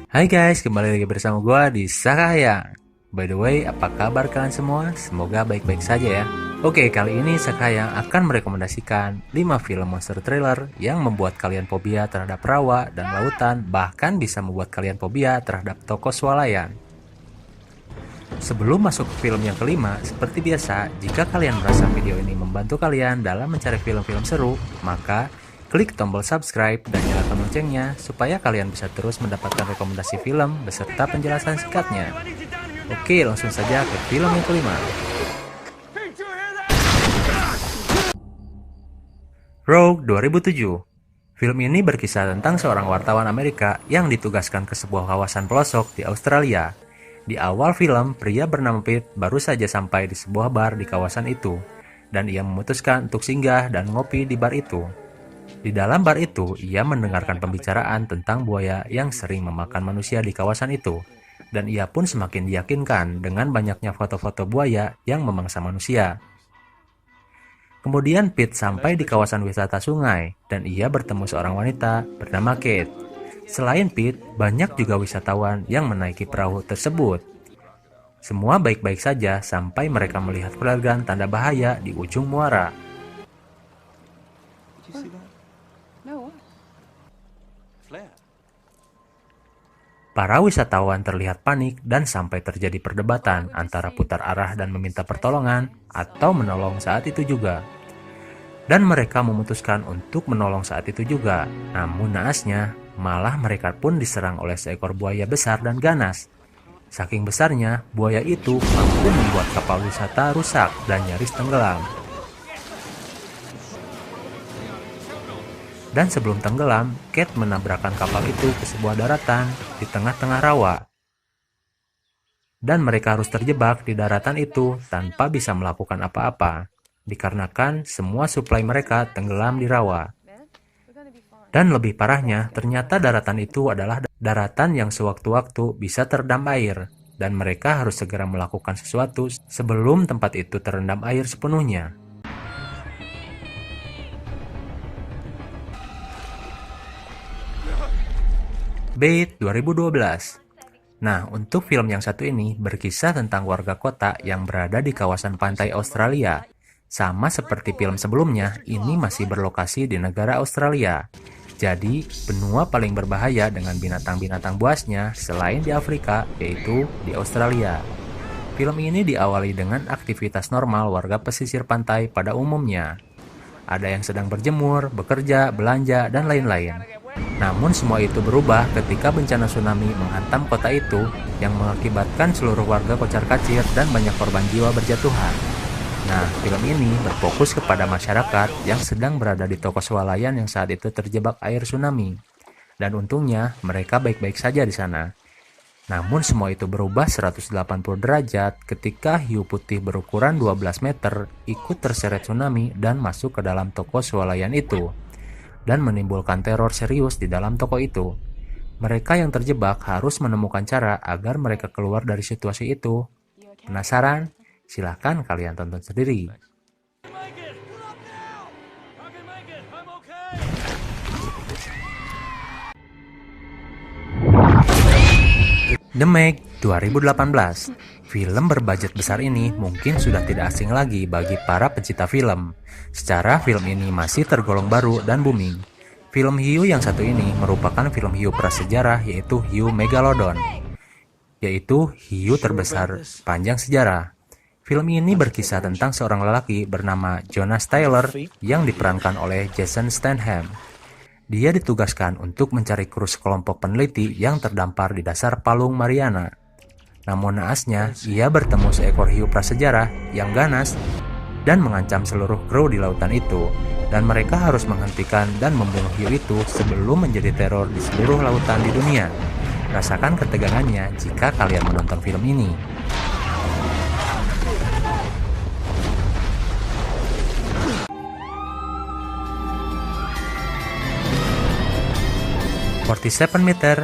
Hai guys, kembali lagi bersama gue di Sakaya. By the way, apa kabar kalian semua? Semoga baik-baik saja ya. Oke, kali ini Sakaya akan merekomendasikan 5 film monster thriller yang membuat kalian fobia terhadap rawa dan lautan, bahkan bisa membuat kalian fobia terhadap toko swalayan. Sebelum masuk ke film yang kelima, seperti biasa, jika kalian merasa video ini membantu kalian dalam mencari film-film seru, maka klik tombol subscribe dan nyalakan loncengnya supaya kalian bisa terus mendapatkan rekomendasi film beserta penjelasan singkatnya. Oke, langsung saja ke film yang kelima. Rogue 2007. Film ini berkisah tentang seorang wartawan Amerika yang ditugaskan ke sebuah kawasan pelosok di Australia. Di awal film, pria bernama Pete baru saja sampai di sebuah bar di kawasan itu, dan ia memutuskan untuk singgah dan ngopi di bar itu. Di dalam bar itu, ia mendengarkan pembicaraan tentang buaya yang sering memakan manusia di kawasan itu, dan ia pun semakin diyakinkan dengan banyaknya foto-foto buaya yang memangsa manusia. Kemudian Pete sampai di kawasan wisata sungai, dan ia bertemu seorang wanita bernama Kate. Selain Pete, banyak juga wisatawan yang menaiki perahu tersebut. Semua baik-baik saja sampai mereka melihat flagan tanda bahaya di ujung muara. Para wisatawan terlihat panik dan sampai terjadi perdebatan antara putar arah dan meminta pertolongan atau menolong saat itu juga. Dan mereka memutuskan untuk menolong saat itu juga. Namun naasnya, malah mereka pun diserang oleh seekor buaya besar dan ganas. Saking besarnya, buaya itu mampu membuat kapal wisata rusak dan nyaris tenggelam. Dan sebelum tenggelam, Kate menabrakkan kapal itu ke sebuah daratan di tengah-tengah rawa. Dan mereka harus terjebak di daratan itu tanpa bisa melakukan apa-apa, dikarenakan semua suplai mereka tenggelam di rawa. Dan lebih parahnya, ternyata daratan itu adalah daratan yang sewaktu-waktu bisa terendam air, dan mereka harus segera melakukan sesuatu sebelum tempat itu terendam air sepenuhnya. Bait 2012. Nah, untuk film yang satu ini berkisah tentang warga kota yang berada di kawasan pantai Australia. Sama seperti film sebelumnya, ini masih berlokasi di negara Australia. Jadi, benua paling berbahaya dengan binatang-binatang buasnya selain di Afrika, yaitu di Australia. Film ini diawali dengan aktivitas normal warga pesisir pantai pada umumnya. Ada yang sedang berjemur, bekerja, belanja, dan lain-lain. Namun semua itu berubah ketika bencana tsunami menghantam kota itu yang mengakibatkan seluruh warga kocar-kacir dan banyak korban jiwa berjatuhan. Nah, film ini berfokus kepada masyarakat yang sedang berada di toko swalayan yang saat itu terjebak air tsunami. Dan untungnya mereka baik-baik saja di sana. Namun semua itu berubah 180 derajat ketika hiu putih berukuran 12 meter ikut terseret tsunami dan masuk ke dalam toko swalayan itu, dan menimbulkan teror serius di dalam toko itu. Mereka yang terjebak harus menemukan cara agar mereka keluar dari situasi itu. Penasaran? Silahkan kalian tonton sendiri. The Meg 2018. Film berbudget besar ini mungkin sudah tidak asing lagi bagi para pecinta film. Secara film ini masih tergolong baru dan booming. Film hiu yang satu ini merupakan film hiu prasejarah, yaitu hiu Megalodon, yaitu hiu terbesar panjang sejarah. Film ini berkisah tentang seorang lelaki bernama Jonas Taylor yang diperankan oleh Jason Statham. Dia ditugaskan untuk mencari kru sekelompok peneliti yang terdampar di dasar Palung Mariana. Namun naasnya, ia bertemu seekor hiu prasejarah yang ganas dan mengancam seluruh kru di lautan itu. Dan mereka harus menghentikan dan membunuh hiu itu sebelum menjadi teror di seluruh lautan di dunia. Rasakan ketegangannya jika kalian menonton film ini. "47 Meter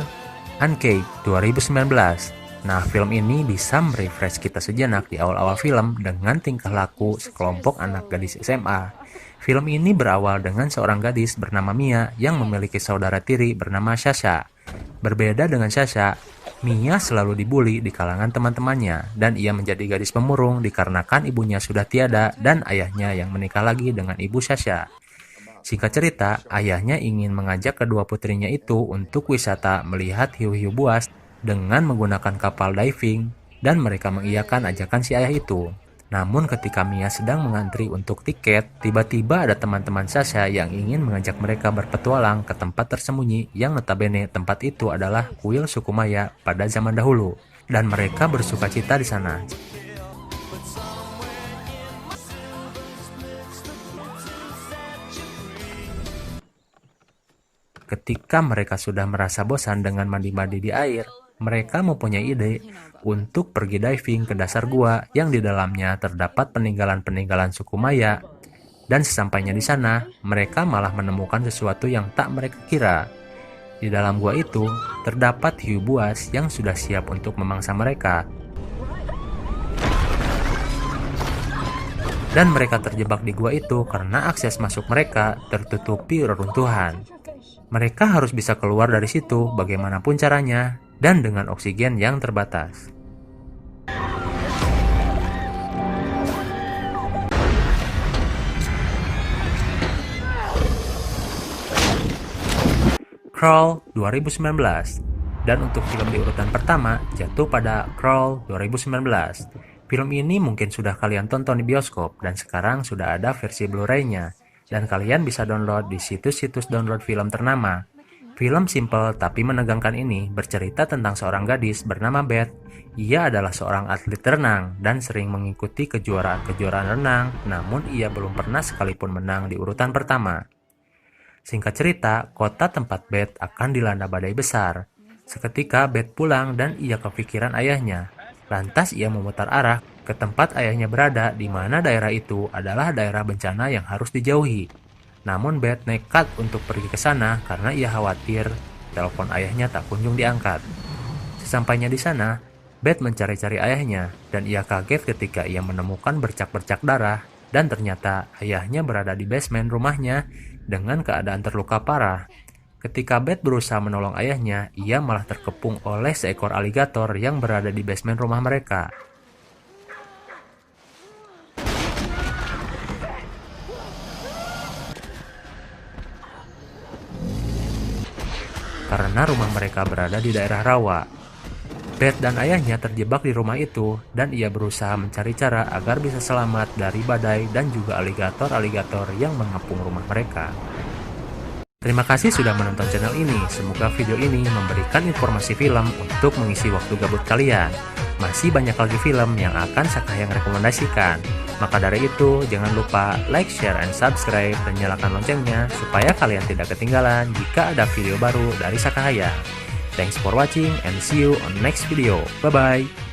Uncaged 2019". Nah, film ini bisa merefresh kita sejenak di awal-awal film dengan tingkah laku sekelompok anak gadis SMA. Film ini berawal dengan seorang gadis bernama Mia yang memiliki saudara tiri bernama Sasha. Berbeda dengan Sasha, Mia selalu dibully di kalangan teman-temannya, dan ia menjadi gadis pemurung dikarenakan ibunya sudah tiada dan ayahnya yang menikah lagi dengan ibu Sasha. Singkat cerita, ayahnya ingin mengajak kedua putrinya itu untuk wisata melihat hiu-hiu buas dengan menggunakan kapal diving, dan mereka mengiyakan ajakan si ayah itu. Namun ketika Mia sedang mengantri untuk tiket, tiba-tiba ada teman-teman Sasha yang ingin mengajak mereka berpetualang ke tempat tersembunyi yang notabene tempat itu adalah kuil suku Maya pada zaman dahulu, dan mereka bersuka cita di sana. Ketika mereka sudah merasa bosan dengan mandi-mandi di air, mereka mempunyai ide untuk pergi diving ke dasar gua yang di dalamnya terdapat peninggalan-peninggalan suku Maya. Dan sesampainya di sana, mereka malah menemukan sesuatu yang tak mereka kira. Di dalam gua itu, terdapat hiu buas yang sudah siap untuk memangsa mereka. Dan mereka terjebak di gua itu karena akses masuk mereka tertutupi reruntuhan. Mereka harus bisa keluar dari situ bagaimanapun caranya dan dengan oksigen yang terbatas. Crawl 2019. Dan untuk film di urutan pertama jatuh pada Crawl 2019. Film ini mungkin sudah kalian tonton di bioskop dan sekarang sudah ada versi Blu-ray-nya. Dan kalian bisa download di situs-situs download film ternama. Film simple tapi menegangkan ini bercerita tentang seorang gadis bernama Beth. Ia adalah seorang atlet renang dan sering mengikuti kejuaraan-kejuaraan renang, namun ia belum pernah sekalipun menang di urutan pertama. Singkat cerita, kota tempat Beth akan dilanda badai besar. Seketika Beth pulang dan ia kepikiran ayahnya. Lantas ia memutar arah ke tempat ayahnya berada, di mana daerah itu adalah daerah bencana yang harus dijauhi. Namun Beth nekat untuk pergi ke sana karena ia khawatir telepon ayahnya tak kunjung diangkat. Sesampainya di sana, Beth mencari-cari ayahnya dan ia kaget ketika ia menemukan bercak-bercak darah dan ternyata ayahnya berada di basement rumahnya dengan keadaan terluka parah. Ketika Beth berusaha menolong ayahnya, ia malah terkepung oleh seekor aligator yang berada di basement rumah mereka. Karena rumah mereka berada di daerah rawa, Beth dan ayahnya terjebak di rumah itu dan ia berusaha mencari cara agar bisa selamat dari badai dan juga aligator-aligator yang mengepung rumah mereka. Terima kasih sudah menonton channel ini. Semoga video ini memberikan informasi film untuk mengisi waktu gabut kalian. Masih banyak lagi film yang akan Sakahayang rekomendasikan. Maka dari itu, jangan lupa like, share, and subscribe, dan nyalakan loncengnya supaya kalian tidak ketinggalan jika ada video baru dari Sakahayang. Thanks for watching and see you on next video. Bye-bye.